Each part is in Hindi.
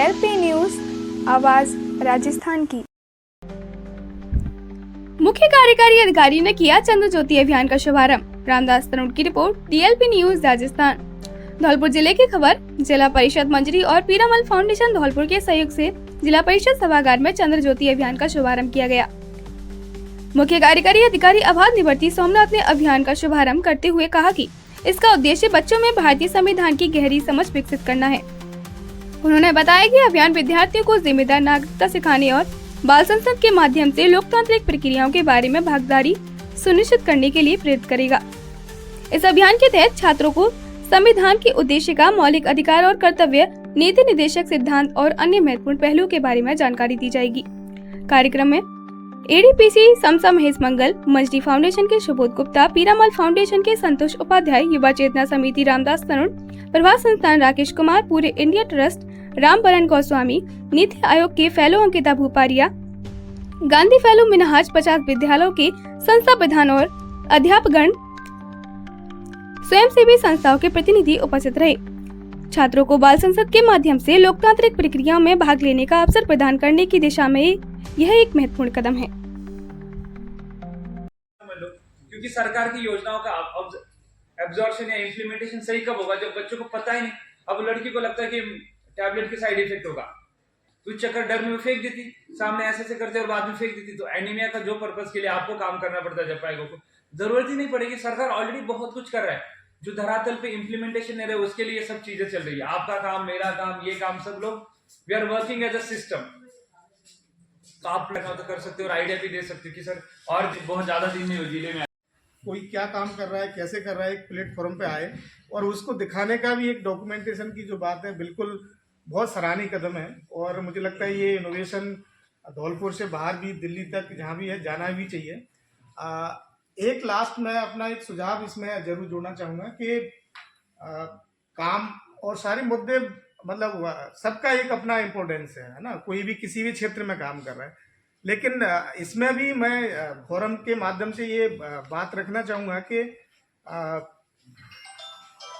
DLP न्यूज, आवाज राजस्थान की। मुख्य कार्यकारी अधिकारी ने किया चंद्र ज्योति अभियान का शुभारंभ। रामदास तरुण की report, DLP news Rajasthan. Dholpur जिले की खबर। जिला परिषद मंजरी और पीरामल फाउंडेशन धौलपुर के सहयोग से जिला परिषद सभागार में चंद्र ज्योति अभियान का शुभारंभ किया गया। मुख्य कार्यकारी अधिकारी आभार निवर्ती सोमनाथ ने अभियान का शुभारंभ करते हुए कहा कि इसका उद्देश्य बच्चों में भारतीय संविधान की गहरी समझ विकसित करना है। उन्होंने बताया कि अभियान विद्यार्थियों को जिम्मेदार नागरिकता सिखाने और बाल संसद के माध्यम से लोकतांत्रिक प्रक्रियाओं के बारे में भागीदारी सुनिश्चित करने के लिए प्रेरित करेगा। इस अभियान के तहत छात्रों को संविधान के उद्देश्य का मौलिक अधिकार और कर्तव्य, नीति निर्देशक सिद्धांत और अन्य महत्वपूर्ण पहलुओं के बारे में जानकारी दी जाएगी। कार्यक्रम में ADPC समसा महेश मंगल, मजडी फाउंडेशन के सुबोध गुप्ता, पीरामल फाउंडेशन के संतोष उपाध्याय, युवा चेतना समिति रामदास तरुण, प्रभास संस्थान राकेश कुमार, पूरे इंडिया ट्रस्ट रामबरन गोस्वामी, नीति आयोग के फेलो अंकिता भूपारिया, गांधी फेलो मिनहाज, 50 विद्यालयों के संस्था प्रधान और अध्यापकगण, स्वयंसेवी संस्थाओं के प्रतिनिधि उपस्थित रहे। छात्रों को बाल संसद के माध्यम से लोकतांत्रिक प्रक्रियाओं में भाग लेने का अवसर प्रदान करने की दिशा में यह एक महत्वपूर्ण कदम है। क्योंकि सरकार की योजनाओं का एब्जॉर्प्शन या इम्प्लीमेंटेशन सही कब होगा जब बच्चों को पता ही नहीं। अब लड़की को लगता है कि टैबलेट के साइड इफेक्ट होगा, तो चक्कर डर में फेंक देती, सामने ऐसे करते और बाद में फेंक देती। तो एनीमिया का जो पर्पस के लिए आपको काम करना पड़ता है, जब पाएगा को जरूरत ही नहीं पड़ेगी। सरकार ऑलरेडी बहुत कुछ कर रहा है, जो धरातल पे इम्प्लीमेंटेशन नहीं रहे उसके लिए सब चीजें चल रही है। आपका काम, मेरा काम, ये काम, सब लोग we are working as a system. तो आप तो कर सकते हो और आइडिया भी दे सकते हो कि सर और बहुत ज्यादा दिन नहीं हो जिले में कोई क्या काम कर रहा है, कैसे कर रहा है, एक प्लेटफॉर्म पे आए और उसको दिखाने का भी एक डॉक्यूमेंटेशन की जो बात है, बिल्कुल बहुत सराहनीय कदम है। और मुझे लगता है ये इनोवेशन धौलपुर से बाहर भी, दिल्ली तक जहाँ भी है, जाना भी चाहिए। एक लास्ट में अपना एक सुझाव इसमें जरूर जोड़ना चाहूँगा कि काम और सारे मुद्दे, मतलब सबका एक अपना इम्पोर्टेंस है ना, कोई भी किसी भी क्षेत्र में काम कर रहा है। लेकिन इसमें भी मैं फोरम के माध्यम से ये बात रखना चाहूँगा कि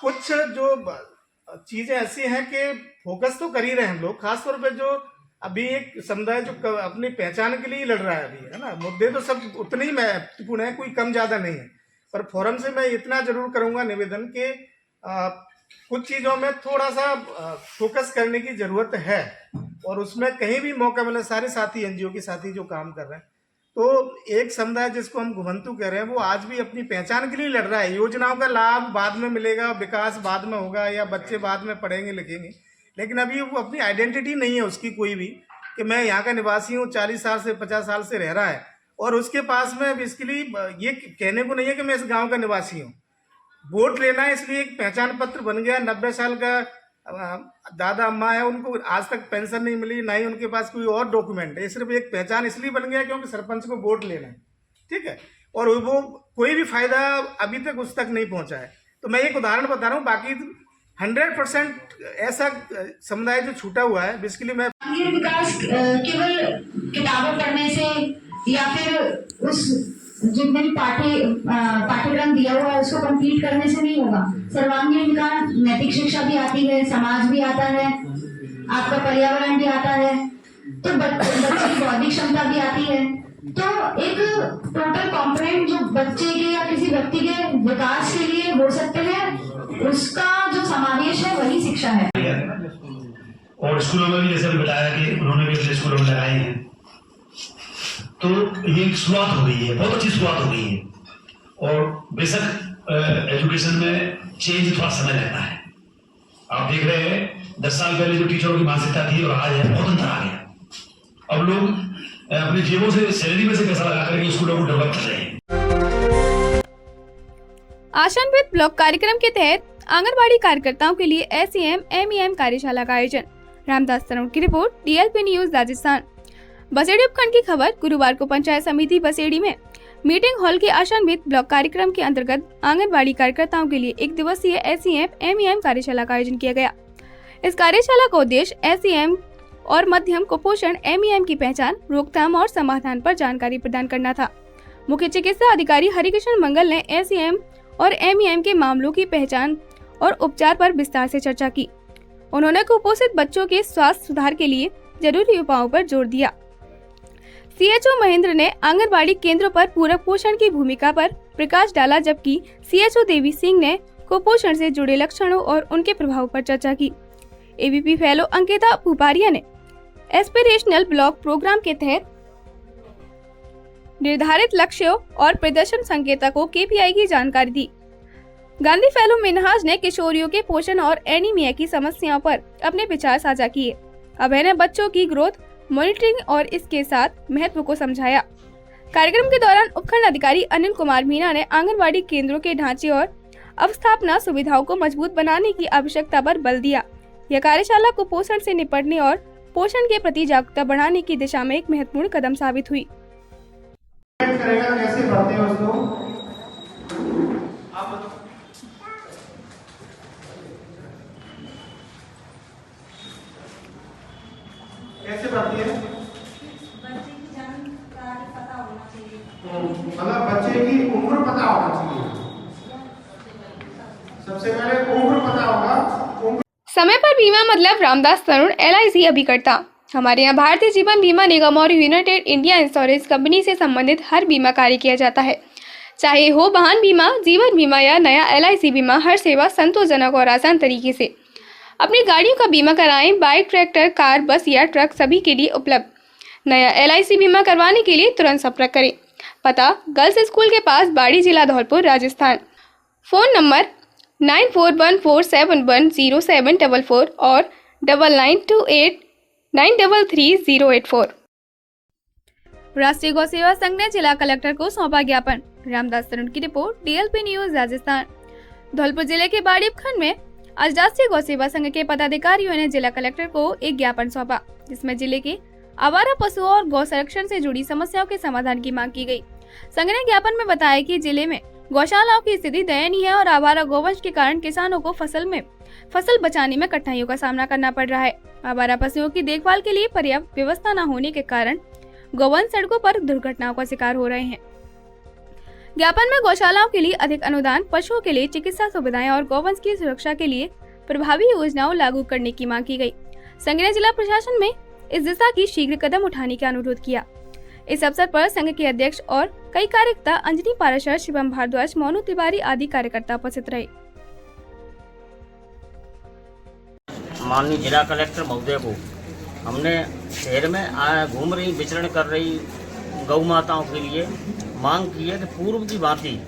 कुछ जो चीज़ें ऐसी हैं कि फोकस तो कर ही रहे हैं हम लोग, खासतौर पे जो अभी एक समुदाय जो अपनी पहचान के लिए लड़ रहा है अभी, है ना, मुद्दे तो सब उतने ही महत्वपूर्ण है, कोई कम ज़्यादा नहीं है। पर फोरम से मैं इतना जरूर करूँगा निवेदन कि कुछ चीज़ों में थोड़ा सा फोकस करने की ज़रूरत है और उसमें कहीं भी मौका मिले, सारे साथी NGO के साथी जो काम कर रहे हैं, तो एक समुदाय जिसको हम घुमंतु कह रहे हैं, वो आज भी अपनी पहचान के लिए लड़ रहा है। योजनाओं का लाभ बाद में मिलेगा, विकास बाद में होगा, या बच्चे बाद में पढ़ेंगे लिखेंगे, लेकिन अभी वो अपनी आइडेंटिटी नहीं है उसकी कोई भी, कि मैं यहाँ का निवासी हूँ, 40 साल से 50 साल से रह रहा है और उसके पास में बेसिकली ये कहने को नहीं है कि मैं इस गाँव का निवासी हूँ। वोट लेना है इसलिए एक पहचान पत्र बन गया। 90 साल का दादा अम्मा है, उनको आज तक पेंशन नहीं मिली, ना ही उनके पास कोई और डॉक्यूमेंट है, सिर्फ एक पहचान इसलिए बन गया क्योंकि सरपंच को वोट लेना है, ठीक है, और वो कोई भी फायदा अभी तक उस तक नहीं पहुंचा है। तो मैं एक उदाहरण बता रहा हूँ, बाकी 100% ऐसा समुदाय जो छूटा हुआ है, बेसिकली मैं विकास केवल किताबें पढ़ने से या फिर उस जितने भी पाठ्यक्रम दिया हुआ है उसको कंप्लीट करने से नहीं होगा। सर्वांगीण विकास, नैतिक शिक्षा भी आती है, समाज भी आता है, आपका पर्यावरण भी आता है, तो बच्चे की बौद्धिक क्षमता भी आती है। तो एक टोटल कंपोनेंट जो बच्चे के या किसी व्यक्ति के विकास के लिए हो सकते हैं, उसका जो समावेश है वही शिक्षा है। और स्कूलों में भी जैसे बताया कि उन्होंने भी अपने स्कूलों में लगाए हैं, तो ये एक शुरुआत हो गई है, बहुत अच्छी शुरुआत हो गई है। और बेशक एजुकेशन में चेंज थोड़ा समय लगता है। आप देख रहे हैं 10 साल पहले जो टीचरों की मानसिकता थी और आज है, बहुत अंतर आ गया। अब लोग अपनी जेबों से, सैलरी में से पैसा लगा करके स्कूलों को डेवलप कर रहे हैं। आशान्वित ब्लॉक कार्यक्रम के तहत आंगनबाड़ी कार्यकर्ताओं के लिए SEM MEM कार्यशाला का आयोजन। रामदास तरुण की report, DLP news Rajasthan. Baseri उपखंड की खबर। गुरुवार को पंचायत समिति बसेड़ी में मीटिंग हॉल के आशान्वित ब्लॉक कार्यक्रम के अंतर्गत आंगनबाड़ी कार्यकर्ताओं के लिए 1 दिवसीय SEM MEM कार्यशाला का आयोजन किया गया। इस कार्यशाला का उद्देश्य SEM और मध्यम कुपोषण MEM की पहचान, रोकथाम और समाधान पर जानकारी प्रदान करना था। मुख्य चिकित्सा अधिकारी हरिकृष्ण मंगल ने SEM और MEM के मामलों की पहचान और उपचार पर विस्तार से चर्चा की। उन्होंने कुपोषित बच्चों के स्वास्थ्य सुधार के लिए जरूरी उपायों पर जोर दिया। सीएचओ महेंद्र ने आंगनबाड़ी केंद्रों पर पूरक पोषण की भूमिका पर प्रकाश डाला, जबकि सीएचओ देवी सिंह ने कुपोषण से जुड़े लक्षणों और उनके प्रभाव पर चर्चा की। एबीपी फेलो अंकिता पुपारिया ने एस्पिरेशनल ब्लॉक प्रोग्राम के तहत निर्धारित लक्ष्यों और प्रदर्शन संकेतकों केपीआई की जानकारी दी। गांधी फेलो मिनहाज ने किशोरियों के पोषण और एनीमिया की समस्याओं पर अपने विचार साझा किए। अभय ने बच्चों की ग्रोथ मॉनिटरिंग और इसके साथ महत्व को समझाया। कार्यक्रम के दौरान उपखंड अधिकारी अनिल कुमार मीना ने आंगनबाड़ी केंद्रों के ढांचे और अवस्थापना सुविधाओं को मजबूत बनाने की आवश्यकता पर बल दिया। यह कार्यशाला कुपोषण से निपटने और पोषण के प्रति जागरूकता बढ़ाने की दिशा में एक महत्वपूर्ण कदम साबित हुई। करेगा कैसे भरते हैं उसको कैसे भरती है? बच्चे की जानकारी पता होना चाहिए। मतलब बच्चे की उम्र पता होना चाहिए। सबसे पहले उम्र पता होगा। समय पर बीमा मतलब रामदास तरुण LIC अभिकर्ता। हमारे यहाँ भारतीय जीवन बीमा निगम और यूनाइटेड इंडिया इंश्योरेंस कंपनी से संबंधित हर बीमा कार्य किया जाता है, चाहे हो वाहन बीमा, जीवन बीमा या नया LIC बीमा। हर सेवा संतोषजनक और आसान तरीके से अपनी गाड़ियों का बीमा कराएं। बाइक, ट्रैक्टर, कार, बस या ट्रक सभी के लिए उपलब्ध। नया LIC बीमा करवाने के लिए तुरंत संपर्क करें। पता गर्ल्स स्कूल के पास, बाड़ी, जिला धौलपुर, राजस्थान। फोन नंबर 9414710744 और 9928933084। राष्ट्रीय गौ सेवा संघ ने जिला कलेक्टर को सौंपा ज्ञापन। रामदास तरुण की report, DLP news Rajasthan. Dholpur जिले के बाड़ी उपखंड में आज राष्ट्रीय गौ सेवा संघ के पदाधिकारियों ने जिला कलेक्टर को एक ज्ञापन सौंपा, जिसमें जिले के आवारा पशुओं और गौ संरक्षण से जुड़ी समस्याओं के समाधान की मांग की गई। संघ ने ज्ञापन में बताया कि जिले में गौशालाओं की स्थिति दयनीय है और आवारा गौवंश के कारण किसानों को फसल बचाने में कठिनाइयों का सामना करना पड़ रहा है। आवारा पशुओं की देखभाल के लिए पर्याप्त व्यवस्था न होने के कारण गौवंश सड़कों पर दुर्घटनाओं का शिकार हो रहे हैं। ज्ञापन में गौशालाओं के लिए अधिक अनुदान, पशुओं के लिए चिकित्सा सुविधाएं और गौवंश की सुरक्षा के लिए प्रभावी योजनाओं लागू करने की मांग की गई। संघ ने जिला प्रशासन में इस दिशा की शीघ्र कदम उठाने का अनुरोध किया। इस अवसर पर संघ के अध्यक्ष और कई कार्यकर्ता, अंजनी पाराशर, शिवम भारद्वाज, मोनू तिवारी आदि कार्यकर्ता उपस्थित रहे। माननीय जिला कलेक्टर महोदय को हमने शहर में घूम रही, विचरण कर रही गौ माताओं के लिए मांग की है कि पूर्व की भांति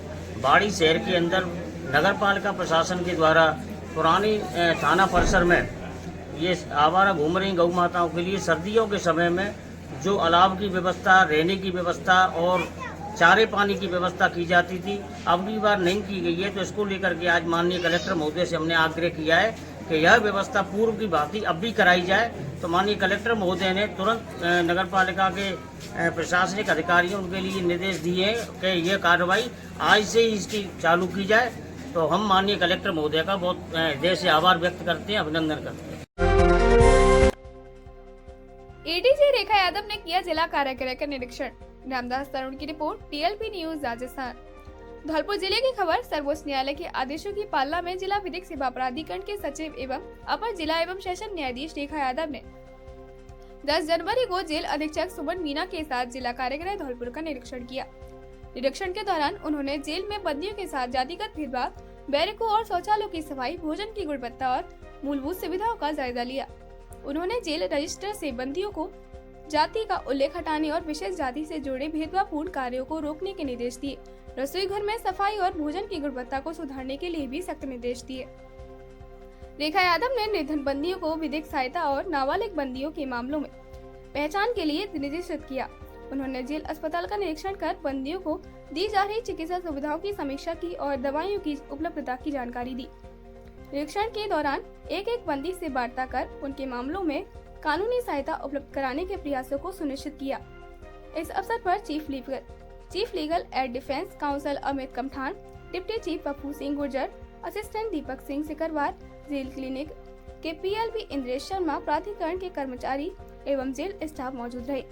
बाड़ी शहर के अंदर नगर पालिका प्रशासन के द्वारा पुरानी थाना परिसर में ये आवारा घूम रही गौ माताओं के लिए सर्दियों के समय में जो अलाव की व्यवस्था, रहने की व्यवस्था और चारे पानी की व्यवस्था की जाती थी, अब की बार नहीं की गई है। तो इसको लेकर के आज माननीय कलेक्टर महोदय से हमने आग्रह किया है कि यह व्यवस्था पूर्व की भांति अब भी कराई जाए। तो माननीय कलेक्टर महोदय ने तुरंत नगर पालिका के प्रशासनिक अधिकारियों के लिए निर्देश दिए हैं कि यह कार्रवाई आज से ही इसकी चालू की जाए। तो हम माननीय कलेक्टर महोदय का बहुत हृदय से आभार व्यक्त करते हैं, अभिनंदन करते हैं। एडीजी रेखा यादव ने किया जिला कार्यालय का निरीक्षण। रामदास तरुण की report, DLP news Rajasthan. Dholpur जिले की खबर। सर्वोच्च न्यायालय के आदेशों की पालना में जिला विधिक सेवा प्राधिकरण के सचिव एवं अपर जिला एवं सेशन न्यायाधीश रेखा यादव ने 10 जनवरी को जेल अधीक्षक सुमन मीना के साथ जिला कारागृह धौलपुर का निरीक्षण किया। निरीक्षण के दौरान उन्होंने जेल में बंदियों के साथ जातिगत भेदभाव, बैरकों और शौचालयों की सफाई, भोजन की गुणवत्ता और मूलभूत सुविधाओं का जायजा लिया। उन्होंने जेल रजिस्टर से बंदियों को जाति का उल्लेख हटाने और विशेष जाति से जुड़े भेदभावपूर्ण कार्यों को रोकने के निर्देश दिए। रसोई घर में सफाई और भोजन की गुणवत्ता को सुधारने के लिए भी सख्त निर्देश दिए। रेखा यादव ने निर्धन बंदियों को विधिक सहायता और नाबालिग बंदियों के मामलों में पहचान के लिए निर्देशित किया। उन्होंने जेल अस्पताल का निरीक्षण कर बंदियों को दी जा रही चिकित्सा सुविधाओं की समीक्षा की और दवाइयों की उपलब्धता की जानकारी दी। निरीक्षण के दौरान एक एक बंदी से वार्ता कर उनके मामलों में कानूनी सहायता उपलब्ध कराने के प्रयासों को सुनिश्चित किया। इस अवसर पर chief legal aid defence counsel Amit Kamthan, deputy chief Pappu Singh Gurjar, assistant Deepak Singh Sikarwar, jail clinic के PLB इंद्रेश शर्मा, प्राधिकरण के कर्मचारी एवं जेल स्टाफ मौजूद रहे।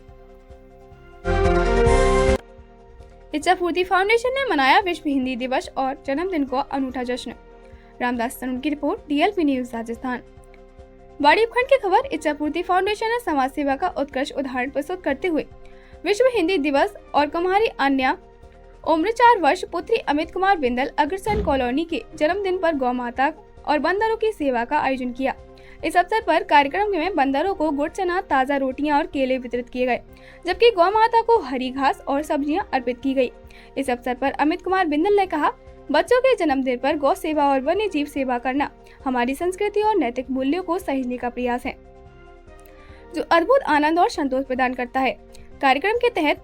इच्छापूर्ति फाउंडेशन ने मनाया विश्व हिंदी दिवस और जन्मदिन को अनूठा जश्न। रामदास तरुण की रिपोर्ट, DLP न्यूज राजस्थान। वाड़ी उपखंड की खबर इच्छापूर्ति फाउंडेशन ने समाज सेवा का उत्कृष्ट उदाहरण प्रस्तुत करते हुए विश्व हिंदी दिवस और कुमारी अन्या उम्र 4 वर्ष पुत्री अमित कुमार बिंदल अग्रसेन कॉलोनी के जन्मदिन पर गौ माता और बंदरों की सेवा का आयोजन किया। इस अवसर पर कार्यक्रम में बंदरों को गुड़ चना, ताज़ा रोटियां और केले वितरित किए गए, जबकि गौ माता को हरी घास और सब्जियां अर्पित की गई। इस अवसर पर अमित कुमार बिंदल ने कहा, बच्चों के जन्मदिन पर गौ सेवा और वन्य जीव सेवा करना हमारी संस्कृति और नैतिक मूल्यों को सहेजने का प्रयास है, जो अद्भुत आनंद और संतोष प्रदान करता है। कार्यक्रम के तहत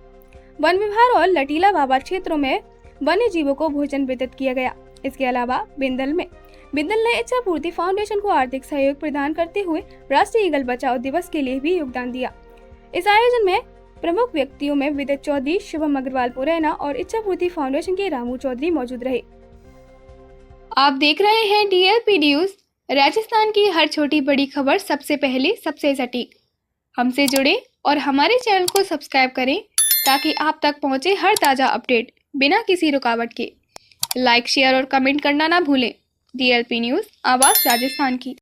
वन विभाग और लटीला बाबा क्षेत्रों में वन्य जीवों को भोजन वितरित किया गया। इसके अलावा बिंदल ने इच्छापूर्ति फाउंडेशन को आर्थिक सहयोग प्रदान करते हुए राष्ट्रीय ईगल बचाओ दिवस के लिए भी योगदान दिया। इस आयोजन में प्रमुख व्यक्तियों में विदित चौधरी, शुभम अग्रवाल पुरैना और इच्छापूर्ति फाउंडेशन के रामू चौधरी मौजूद रहे। आप देख रहे हैं DLP न्यूज, राजस्थान की हर छोटी बड़ी खबर सबसे पहले, सबसे सटीक। हमसे जुड़े और हमारे चैनल को सब्सक्राइब करें ताकि आप तक पहुंचे हर ताज़ा अपडेट बिना किसी रुकावट के। लाइक, शेयर और कमेंट करना ना भूलें। DLP न्यूज, आवाज़ राजस्थान की।